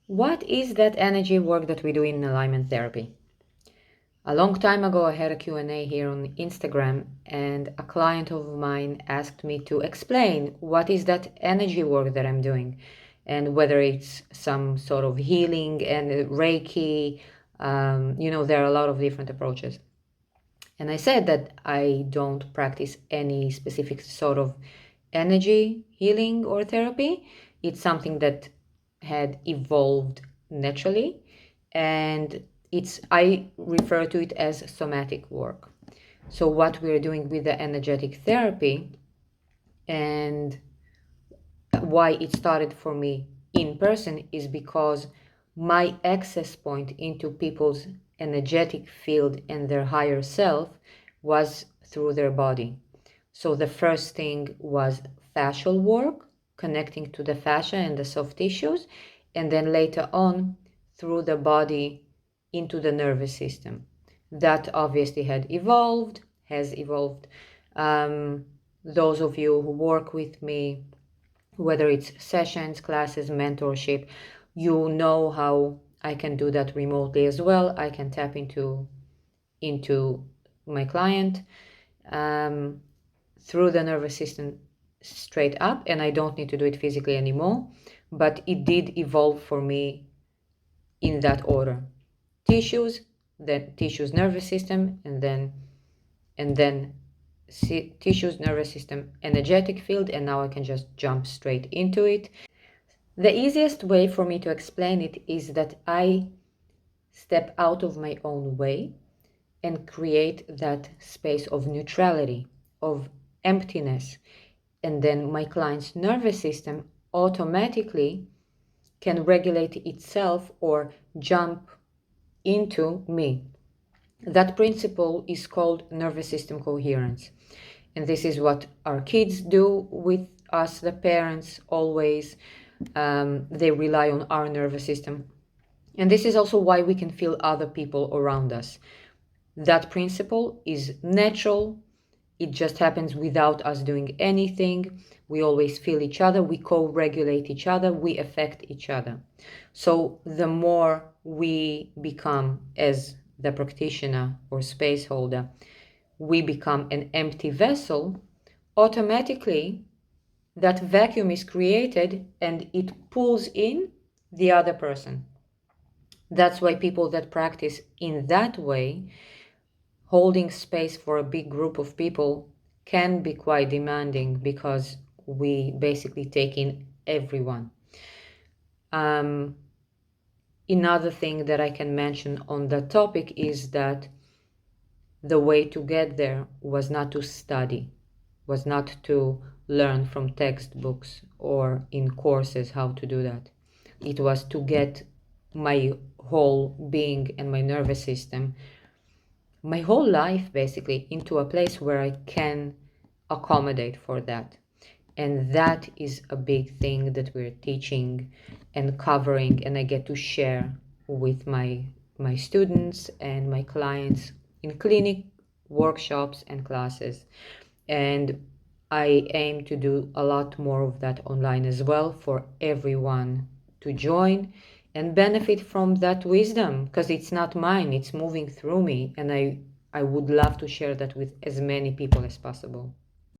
What is that energy work that we do in alignment therapy? A long time ago, I had a Q&A here on Instagram, and a client of mine asked me to explain what is that energy work that I'm doing, and whether it's some sort of healing and Reiki. There are a lot of different approaches. And I said that I don't practice any specific sort of energy healing or therapy. It's something that had evolved naturally, and I refer to it as somatic work. So what we're doing with the energetic therapy, and why it started for me in person, is because my access point into people's energetic field and their higher self was through their body. So the first thing was fascial work, connecting to the fascia and the soft tissues, and then later on through the body into the nervous system. That obviously has evolved. Those of you who work with me, whether it's sessions, classes, mentorship, you know how I can do that remotely as well. I can tap into my client through the nervous system straight up, and I don't need to do it physically anymore. But it did evolve for me in that order: tissues, then tissues, nervous system, and then tissues, nervous system, energetic field, and now I can just jump straight into it. The easiest way for me to explain it is that I step out of my own way and create that space of neutrality, of emptiness, and then my client's nervous system automatically can regulate itself or jump into me. That principle is called nervous system coherence. And this is what our kids do with us, the parents, always. They rely on our nervous system. And this is also why we can feel other people around us. That principle is natural. It just happens without us doing anything. We always feel each other. We co-regulate each other. We affect each other. So the more we become, as the practitioner or space holder, we become an empty vessel, automatically that vacuum is created and it pulls in the other person. That's why people that practice in that way, holding space for a big group of people, can be quite demanding, because we basically take in everyone. Another thing that I can mention on that topic is that the way to get there was not to study, was not to learn from textbooks or in courses how to do that. It was to get my whole being and my nervous system, my whole life basically, into a place where I can accommodate for that. And that is a big thing that we're teaching and covering, and I get to share with my students and my clients in clinic, workshops, and classes. And I aim to do a lot more of that online as well, for everyone to join and benefit from that wisdom, because it's not mine, it's moving through me, and I would love to share that with as many people as possible.